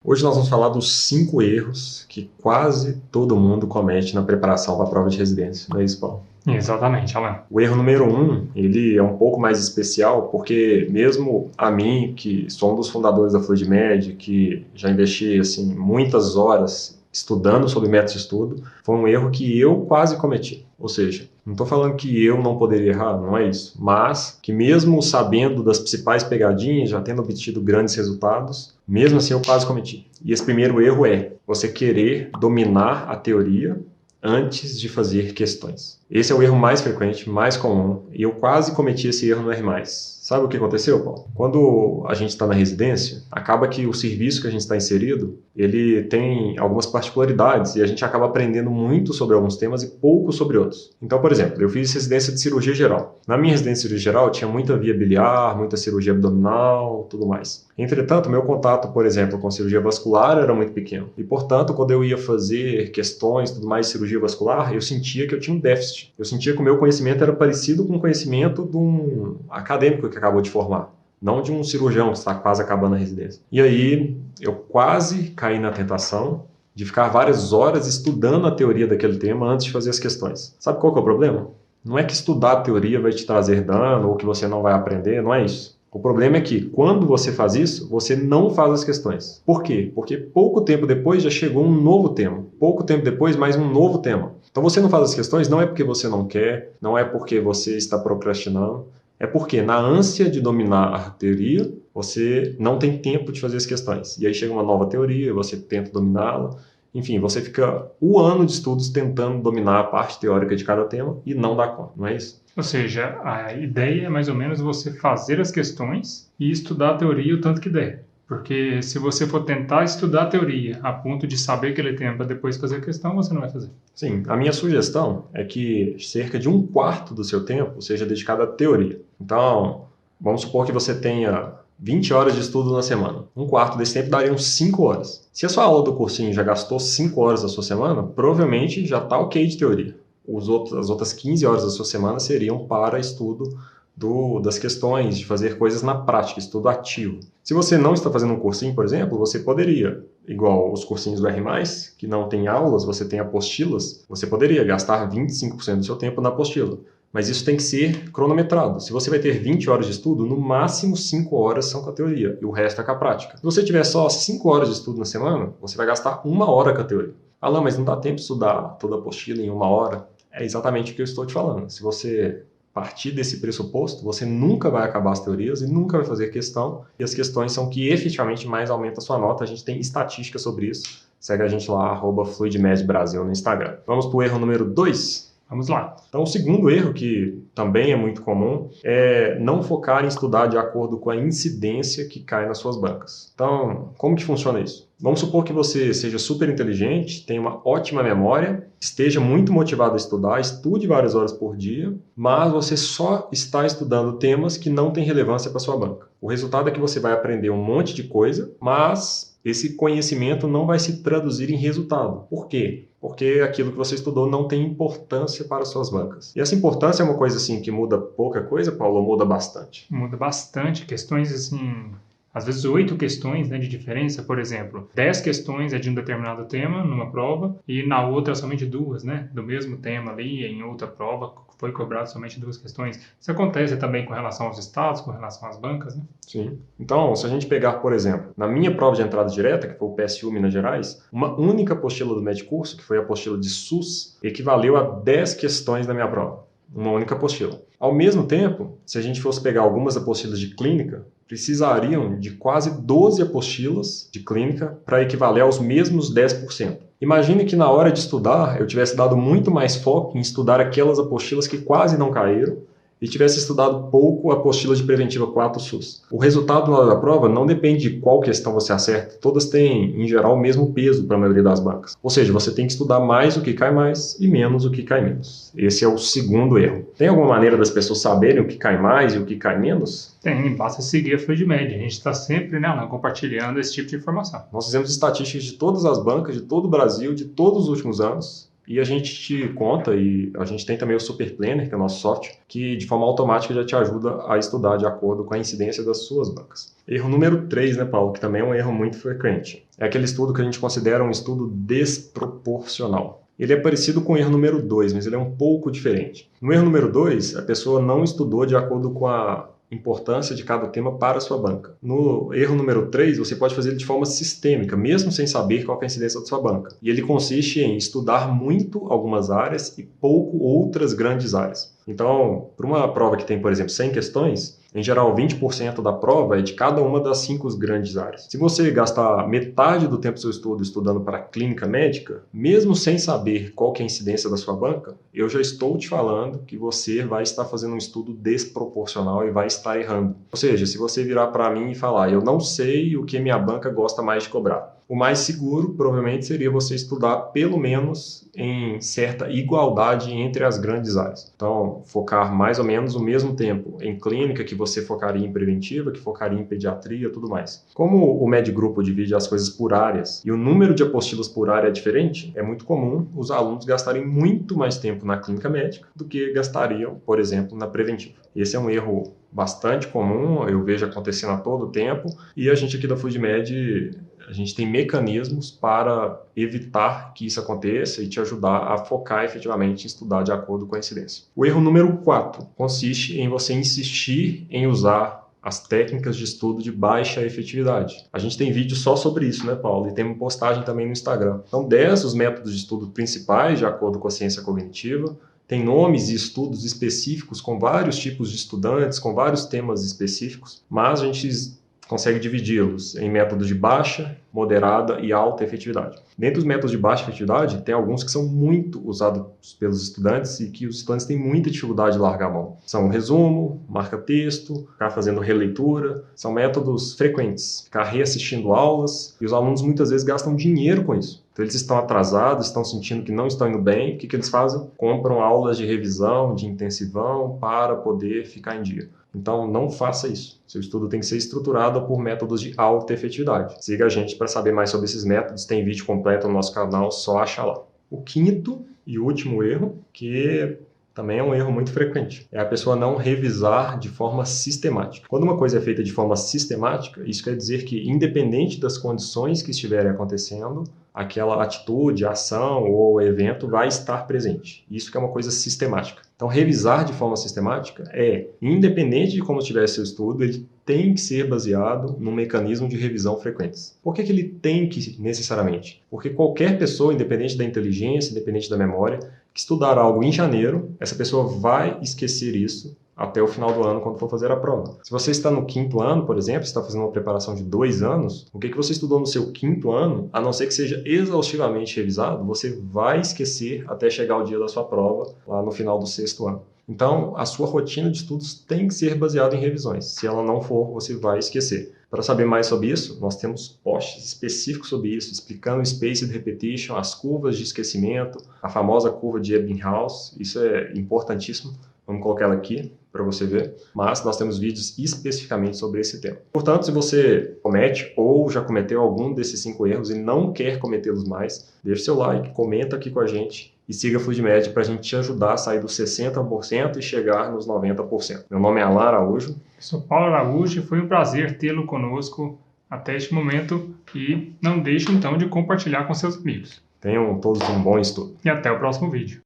Hoje nós vamos falar dos 5 erros que quase todo mundo comete na preparação para a prova de residência, não é isso, Paulo? Exatamente, Alan. O erro número 1, ele é um pouco mais especial, porque mesmo a mim, que sou um dos fundadores da FluidMed, que já investi assim, muitas horas estudando sobre métodos de estudo, foi um erro que eu quase cometi. Ou seja, não estou falando que eu não poderia errar, não é isso, mas que mesmo sabendo das principais pegadinhas, já tendo obtido grandes resultados, mesmo assim eu quase cometi. E esse primeiro erro é você querer dominar a teoria antes de fazer questões. Esse é o erro mais frequente, mais comum, e eu quase cometi esse erro no R+. Sabe o que aconteceu, Paulo? Quando a gente está na residência, acaba que o serviço que a gente está inserido, ele tem algumas particularidades e a gente acaba aprendendo muito sobre alguns temas e pouco sobre outros. Então, por exemplo, eu fiz residência de cirurgia geral. Na minha residência de cirurgia geral, tinha muita via biliar, muita cirurgia abdominal, tudo mais. Entretanto, meu contato, por exemplo, com cirurgia vascular era muito pequeno. E, portanto, quando eu ia fazer questões, tudo mais, de cirurgia vascular, eu sentia que eu tinha um déficit. Eu sentia que o meu conhecimento era parecido com o conhecimento de um acadêmico que acabou de formar, não de um cirurgião que está quase acabando a residência. E aí, eu quase caí na tentação de ficar várias horas estudando a teoria daquele tema antes de fazer as questões. Sabe qual que é o problema? Não é que estudar a teoria vai te trazer dano ou que você não vai aprender, não é isso. O problema é que, quando você faz isso, você não faz as questões. Por quê? Porque pouco tempo depois já chegou um novo tema. Pouco tempo depois, mais um novo tema. Então, você não faz as questões não é porque você não quer, não é porque você está procrastinando, é porque, na ânsia de dominar a teoria, você não tem tempo de fazer as questões. E aí chega uma nova teoria, você tenta dominá-la. Enfim, você fica o ano de estudos tentando dominar a parte teórica de cada tema e não dá conta, não é isso? Ou seja, a ideia é mais ou menos você fazer as questões e estudar a teoria o tanto que der. Porque se você for tentar estudar a teoria a ponto de saber aquele tema para depois fazer a questão, você não vai fazer. Sim, a minha sugestão é que cerca de 1/4 do seu tempo seja dedicado à teoria. Então, vamos supor que você tenha 20 horas de estudo na semana. 1/4 desse tempo daria uns 5 horas. Se a sua aula do cursinho já gastou 5 horas da sua semana, provavelmente já está ok de teoria. As outras 15 horas da sua semana seriam para estudo das questões, de fazer coisas na prática, estudo ativo. Se você não está fazendo um cursinho, por exemplo, você poderia, igual os cursinhos do R+, que não tem aulas, você tem apostilas, você poderia gastar 25% do seu tempo na apostila. Mas isso tem que ser cronometrado. Se você vai ter 20 horas de estudo, no máximo 5 horas são com a teoria e o resto é com a prática. Se você tiver só 5 horas de estudo na semana, você vai gastar 1 hora com a teoria. Ah, não, mas não dá tempo de estudar toda a apostila em 1 hora. É exatamente o que eu estou te falando. Se você partir desse pressuposto, você nunca vai acabar as teorias e nunca vai fazer questão. E as questões são que efetivamente mais aumenta a sua nota. A gente tem estatística sobre isso. Segue a gente lá, @FluidMedBrasil no Instagram. Vamos para o erro número 2. Vamos lá. Então, o segundo erro, que também é muito comum, é não focar em estudar de acordo com a incidência que cai nas suas bancas. Então, como que funciona isso? Vamos supor que você seja super inteligente, tenha uma ótima memória, esteja muito motivado a estudar, estude várias horas por dia, mas você só está estudando temas que não têm relevância para sua banca. O resultado é que você vai aprender um monte de coisa, mas esse conhecimento não vai se traduzir em resultado. Por quê? Porque aquilo que você estudou não tem importância para suas bancas. E essa importância é uma coisa assim que muda pouca coisa, Paulo, muda bastante? Muda bastante. Questões assim, às vezes 8 questões, né, de diferença, por exemplo. 10 questões é de um determinado tema numa prova e na outra somente 2, né, do mesmo tema ali, em outra prova foi cobrado somente 2 questões. Isso acontece também com relação aos estados, com relação às bancas, né? Sim. Então, se a gente pegar, por exemplo, na minha prova de entrada direta, que foi o PSU Minas Gerais, uma única apostila do Medcurso, que foi a apostila de SUS, equivaleu a 10 questões da minha prova. Uma única apostila. Ao mesmo tempo, se a gente fosse pegar algumas apostilas de clínica, precisariam de quase 12 apostilas de clínica para equivaler aos mesmos 10%. Imagine que na hora de estudar, eu tivesse dado muito mais foco em estudar aquelas apostilas que quase não caíram e tivesse estudado pouco a apostila de Preventiva 4 SUS. O resultado na hora da prova não depende de qual questão você acerta. Todas têm, em geral, o mesmo peso para a maioria das bancas. Ou seja, você tem que estudar mais o que cai mais e menos o que cai menos. Esse é o segundo erro. Tem alguma maneira das pessoas saberem o que cai mais e o que cai menos? Tem, basta seguir a FluidMed. A gente está sempre, né, compartilhando esse tipo de informação. Nós fizemos estatísticas de todas as bancas, de todo o Brasil, de todos os últimos anos. E a gente te conta, e a gente tem também o Super Planner, que é o nosso software, que de forma automática já te ajuda a estudar de acordo com a incidência das suas bancas. Erro número 3, né, Paulo, que também é um erro muito frequente. É aquele estudo que a gente considera um estudo desproporcional. Ele é parecido com o erro número 2, mas ele é um pouco diferente. No erro número 2, a pessoa não estudou de acordo com a importância de cada tema para a sua banca. No erro número 3, você pode fazer ele de forma sistêmica, mesmo sem saber qual é a incidência da sua banca. E ele consiste em estudar muito algumas áreas e pouco outras grandes áreas. Então, para uma prova que tem, por exemplo, 100 questões, em geral, 20% da prova é de cada uma das 5 grandes áreas. Se você gastar metade do tempo do seu estudo estudando para a clínica médica, mesmo sem saber qual que é a incidência da sua banca, eu já estou te falando que você vai estar fazendo um estudo desproporcional e vai estar errando. Ou seja, se você virar para mim e falar, eu não sei o que minha banca gosta mais de cobrar, o mais seguro, provavelmente, seria você estudar pelo menos em certa igualdade entre as grandes áreas. Então, focar mais ou menos o mesmo tempo em clínica que você focaria em preventiva, que focaria em pediatria e tudo mais. Como o Medgrupo divide as coisas por áreas e o número de apostilas por área é diferente, é muito comum os alunos gastarem muito mais tempo na clínica médica do que gastariam, por exemplo, na preventiva. Esse é um erro bastante comum, eu vejo acontecendo a todo tempo, e a gente aqui da FluidMed, a gente tem mecanismos para evitar que isso aconteça e te ajudar a focar efetivamente em estudar de acordo com a incidência. O erro número 4 consiste em você insistir em usar as técnicas de estudo de baixa efetividade. A gente tem vídeo só sobre isso, né, Paulo? E tem uma postagem também no Instagram. São 10 os métodos de estudo principais, de acordo com a ciência cognitiva. Tem nomes e estudos específicos com vários tipos de estudantes, com vários temas específicos, mas a gente consegue dividi-los em métodos de baixa, moderada e alta efetividade. Dentre os métodos de baixa efetividade, tem alguns que são muito usados pelos estudantes e que os estudantes têm muita dificuldade de largar a mão. São o resumo, marca-texto, ficar fazendo releitura, são métodos frequentes. Ficar reassistindo aulas, e os alunos muitas vezes gastam dinheiro com isso. Então eles estão atrasados, estão sentindo que não estão indo bem, o que eles fazem? Compram aulas de revisão, de intensivão, para poder ficar em dia. Então, não faça isso. Seu estudo tem que ser estruturado por métodos de alta efetividade. Siga a gente para saber mais sobre esses métodos. Tem vídeo completo no nosso canal, só achar lá. O quinto e último erro, que também é um erro muito frequente, é a pessoa não revisar de forma sistemática. Quando uma coisa é feita de forma sistemática, isso quer dizer que, independente das condições que estiverem acontecendo, aquela atitude, ação ou evento vai estar presente. Isso que é uma coisa sistemática. Então, revisar de forma sistemática é, independente de como estiver seu estudo, ele tem que ser baseado num mecanismo de revisão frequentes. Por que ele tem que, necessariamente? Porque qualquer pessoa, independente da inteligência, independente da memória, que estudar algo em janeiro, essa pessoa vai esquecer isso até o final do ano, quando for fazer a prova. Se você está no 5º ano, por exemplo, está fazendo uma preparação de 2 anos, o que você estudou no seu 5º ano, a não ser que seja exaustivamente revisado, você vai esquecer até chegar o dia da sua prova, lá no final do 6º ano. Então, a sua rotina de estudos tem que ser baseada em revisões. Se ela não for, você vai esquecer. Para saber mais sobre isso, nós temos posts específicos sobre isso, explicando o Spaced Repetition, as curvas de esquecimento, a famosa curva de Ebbinghaus. Isso é importantíssimo. Vamos colocar ela aqui para você ver, mas nós temos vídeos especificamente sobre esse tema. Portanto, se você comete ou já cometeu algum desses 5 erros e não quer cometê-los mais, deixe seu like, comenta aqui com a gente e siga a FluidMed para a gente te ajudar a sair dos 60% e chegar nos 90%. Meu nome é Alan Araújo. Eu sou Paulo Araújo e foi um prazer tê-lo conosco até este momento e não deixe então de compartilhar com seus amigos. Tenham todos um bom estudo. E até o próximo vídeo.